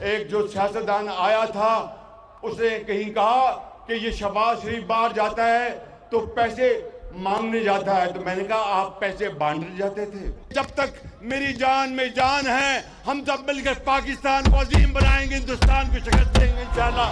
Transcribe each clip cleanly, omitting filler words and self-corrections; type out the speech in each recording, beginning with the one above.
एक जो सियासतदान आया था उसने कहीं कहा कि ये शहबाज शरीफ बाहर जाता है तो पैसे मांगने जाता है, तो मैंने कहा आप पैसे बांटने जाते थे। जब तक मेरी जान में जान है हम सब मिलकर पाकिस्तान को अजीम बनाएंगे, हिंदुस्तान को शिकस्त देंगे इंशाल्लाह।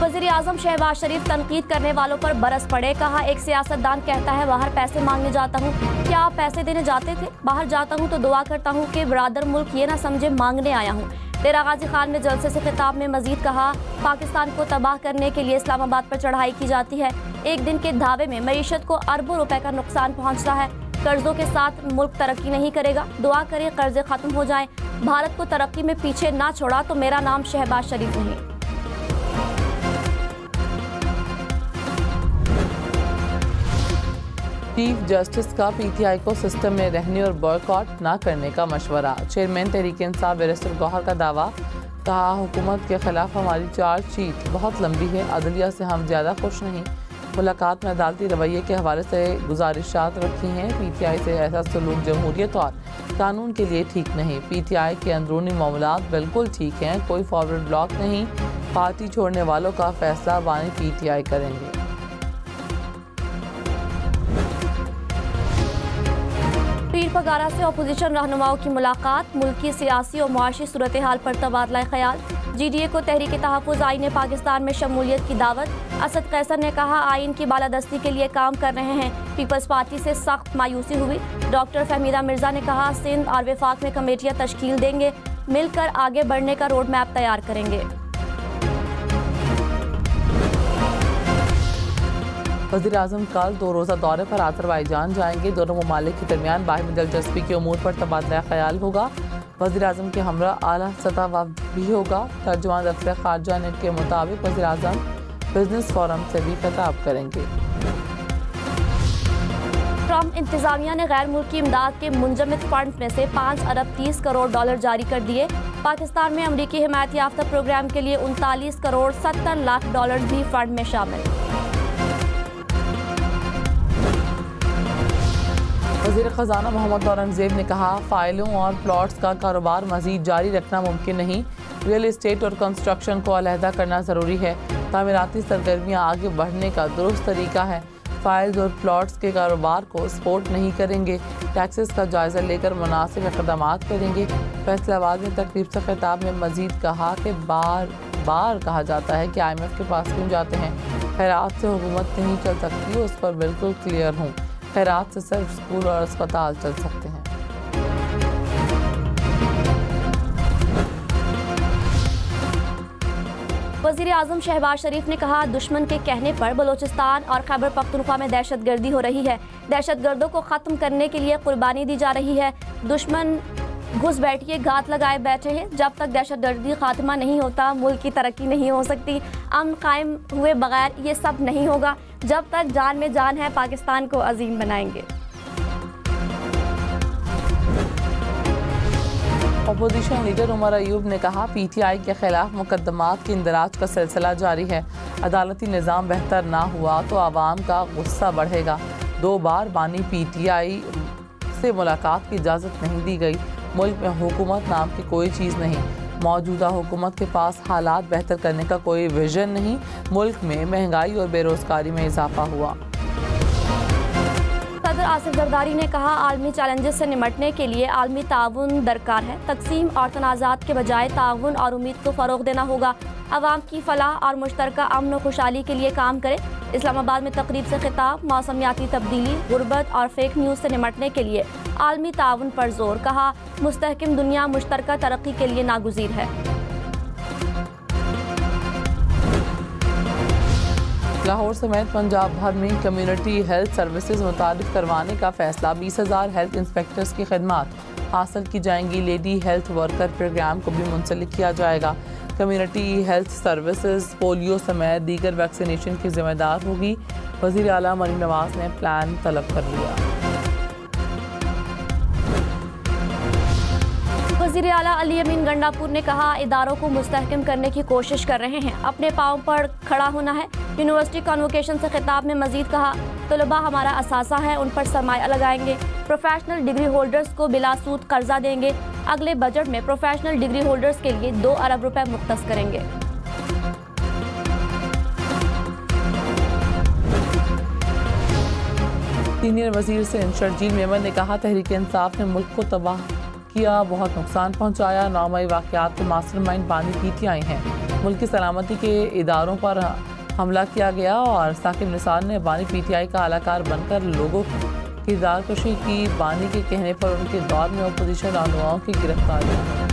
वज़ीर-ए-आज़म शहबाज शरीफ तनकीद करने वालों पर बरस पड़े। कहा, एक सियासतदान कहता है बाहर पैसे मांगने जाता हूँ। क्या आप पैसे देने जाते थे? बाहर जाता हूँ तो दुआ करता हूँ कि बिरादर मुल्क ये ना समझे मांगने आया हूँ। डेरा गाजी खान ने जलसे से खिताब में मजीद कहा, पाकिस्तान को तबाह करने के लिए इस्लामाबाद पर चढ़ाई की जाती है। एक दिन के धावे में मईशत को अरबों रुपए का नुकसान पहुँचता है। कर्जों के साथ मुल्क तरक्की नहीं करेगा। दुआ करें कर्जे खत्म हो जाएं। भारत को तरक्की में पीछे ना छोड़ा तो मेरा नाम शहबाज शरीफ नहीं। चीफ जस्टिस का पीटीआई को सिस्टम में रहने और बॉयकॉट ना करने का मशवरा। चेयरमैन तहरीक इंसाफ बैरिस्टर गौहर का दावा। कहा, हुकूमत के खिलाफ हमारी चार्जशीट बहुत लंबी है, अदलिया से हम ज़्यादा खुश नहीं। मुलाकात में अदालती रवैये के हवाले से गुजारिशात रखी हैं। पीटीआई से ऐसा सलूक जमहूरियत और कानून के लिए ठीक नहीं। पीटीआई के अंदरूनी मामलात बिल्कुल ठीक हैं, कोई फॉरवर्ड ब्लॉक नहीं। पार्टी छोड़ने वालों का फैसला बानी पीटीआई करेंगे। पीर पगारा से अपोजिशन रहनुमाओं की मुलाकात। मुल्क की सियासी और मुआशी सूरत हाल पर तबादला ख्याल। जीडीए को तहरीक तहफ़्फ़ुज़ आईन पाकिस्तान में शमूलियत की दावत। असद कैसर ने कहा, आइन की बालादस्ती के लिए काम कर रहे हैं। पीपल्स पार्टी से सख्त मायूसी हुई। डॉक्टर फहमीदा मिर्जा ने कहा, सिंध और वफाक में कमेटियाँ तश्कील देंगे, मिलकर आगे बढ़ने का रोड मैप तैयार करेंगे। वज़ीर-ए-आज़म कल 2 रोज़ा दौरे पर अज़रबैजान जाएंगे। दोनों ममालिक के दरमियान बाहिमी दिलचस्पी के उमूर पर तबादला ख्याल होगा। वज़ीर-ए-आज़म के हमरा आला सतह वफ़द भी होगा। तर्जुमान दफ्तर ख़ारजा ने के मुताबिक वज़ीर-ए-आज़म बिजनेस फोरम से भी खिताब करेंगे। ट्रम्प इंतजामिया ने गैर मुल्की इमदाद के मुंजमद फंड में से 5 अरब 30 करोड़ डॉलर जारी कर दिए। पाकिस्तान में अमरीकी हिमायत याफ्ता प्रोग्राम के लिए 39 करोड़ 70 लाख डॉलर भी फंड में शामिल। वज़ीर ख़ज़ाना मोहम्मद औरंगज़ेब ने कहा, फ़ाइलों और प्लॉट्स का कारोबार मज़ीद जारी रखना मुमकिन नहीं। रियल इस्टेट और कंस्ट्रक्शन को अलहदा करना ज़रूरी है। तामीराती सरगर्मियाँ आगे बढ़ने का दुरुस्त तरीका है। फ़ाइल्स और प्लॉट्स के कारोबार को सपोर्ट नहीं करेंगे। टैक्सेस का जायज़ा लेकर मुनासिब इक़दामात करेंगे। फैसलाबाद में तकरीब से खिताब में मज़ीद कहा कि बार बार कहा जाता है कि IMF के पास क्यों जाते हैं। खैरात से हुकूमत नहीं चल सकती, उस पर बिल्कुल क्लियर हूँ। खैरात से सिर्फ स्कूल और अस्पताल चल सकते हैं। वज़ीर-ए-आज़म शहबाज शरीफ ने कहा, दुश्मन के कहने पर बलोचिस्तान और खैबर पख्तूनख्वा में दहशतगर्दी हो रही है। दहशतगर्दों को ख़त्म करने के लिए कुर्बानी दी जा रही है। दुश्मन घुस बैठिए घात लगाए बैठे हैं। जब तक दहशतगर्दी खात्मा नहीं होता मुल्क की तरक्की नहीं हो सकती। अमन कायम हुए बगैर ये सब नहीं होगा। जब तक जान में जान है पाकिस्तान को अजीम बनाएंगे। अपोजिशन लीडर उमर अयूब ने कहा, पीटीआई के खिलाफ मुकदमात की इंदराज का सिलसिला जारी है। अदालती निज़ाम बेहतर ना हुआ तो आवाम का गुस्सा बढ़ेगा। 2 बार बानी पीटीआई से मुलाकात की इजाज़त नहीं दी गई। मुल्क में हुकूमत नाम की कोई चीज़ नहीं। मौजूदा हुकूमत के पास हालात बेहतर करने का कोई विजन नहीं। मुल्क में महंगाई और बेरोज़गारी में इजाफा हुआ। सदर आसिफ जरदारी ने कहा, आलमी चैलेंजेस से निमटने के लिए आलमी ताउन दरकार है। तकसीम और तनाज़ात के बजाय ताउन और उम्मीद को फ़रोग़ देना होगा। अवाम की फलाह और मुश्तरका अमन और खुशहाली के लिए काम करें। इस्लामाबाद में तकरीब से खिताब। मौसमियाती तब्दीली, गुर्बत और फेक न्यूज़ से निमटने के लिए आलमी ताउन पर जोर। कहा, मुस्तहकिम दुनिया मुश्तरका तरक्की के लिए नागुज़ीर है। लाहौर समेत पंजाब भर में कम्युनिटी हेल्थ सर्विसेज मुतारिफ करवाने का फैसला। 20,000 हेल्थ इंस्पेक्टर्स की खिदमात हासिल की जाएंगी। लेडी हेल्थ वर्कर प्रोग्राम को भी मुंसलिक किया जाएगा। कम्युनिटी हेल्थ सर्विसेज पोलियो समेत दीगर वैक्सीनेशन की जिम्मेदार होगी। वज़ीर आला मरीम नवाज ने प्लान तलब कर लिया। वज़ीर आला अली अमीन गंडापुर ने कहा, इदारों को मुस्तहकम करने की कोशिश कर रहे हैं। अपने पाँव पर खड़ा होना है। यूनिवर्सिटी कन्वोकेशन से खिताब में मजीद कहा, तलबा हमारा असासा है, उन पर सरमाया लगाएंगे। प्रोफेशनल डिग्री होल्डर्स को बिला सूद कर्जा देंगे। अगले बजट में प्रोफेशनल डिग्री होल्डर्स के लिए 2 अरब रुपए मुख्तस करेंगे। सीनियर वजीर सिंध शर्जील मेमन ने कहा, तहरीक इंसाफ ने मुल्क को तबाह किया, बहुत नुकसान पहुंचाया। 9 मई वाक़यात के मास्टरमाइंड बानी PTI हैं। मुल्क की सलामती के इदारों पर हमला किया गया और साकिब निसार ने बानी PTI का अलाकार बनकर लोगों की किरदारकशी की। बानी के कहने पर उनके दौर में अपोजिशन रहनुमाओं की गिरफ्तारी।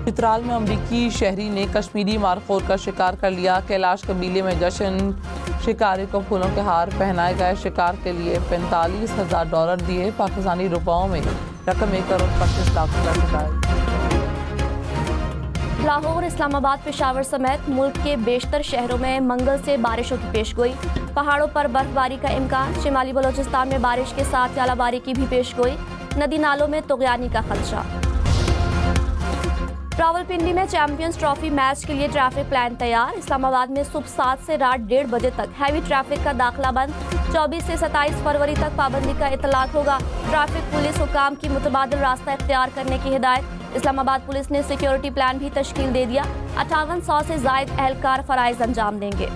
चित्राल में अमरीकी शहरी ने कश्मीरी मारखोर का शिकार कर लिया। कैलाश कबीले में जश्न, शिकारी को फूलों के हार पहनाए गए। शिकार के लिए $45,000 दिए। पाकिस्तानी रुपयों में रकम 1 करोड़ 25 लाख रुपए। लाहौर, इस्लामाबाद, पेशावर समेत मुल्क के बेशतर शहरों में मंगल से बारिशों की पेशगोई। पहाड़ों पर बर्फबारी का इम्कान। शिमाली बलोचिस्तान में बारिश के साथ यालाबारी की भी पेशगोई। नदी नालों में तुगयानी का खदशा। रावलपिंडी में चैंपियंस ट्रॉफी मैच के लिए ट्रैफिक प्लान तैयार। इस्लामाबाद में सुबह 7 से रात 1:30 बजे तक हैवी ट्रैफिक का दाखिला बंद। 24 से 27 फरवरी तक पाबंदी का इतलाक होगा। ट्रैफिक पुलिस हुकाम की मुतबादिल रास्ता इख्तियार करने की हिदायत। इस्लामाबाद पुलिस ने सिक्योरिटी प्लान भी तश्कील दे दिया। 5800 से जायद एहलकार फराइज अंजाम देंगे।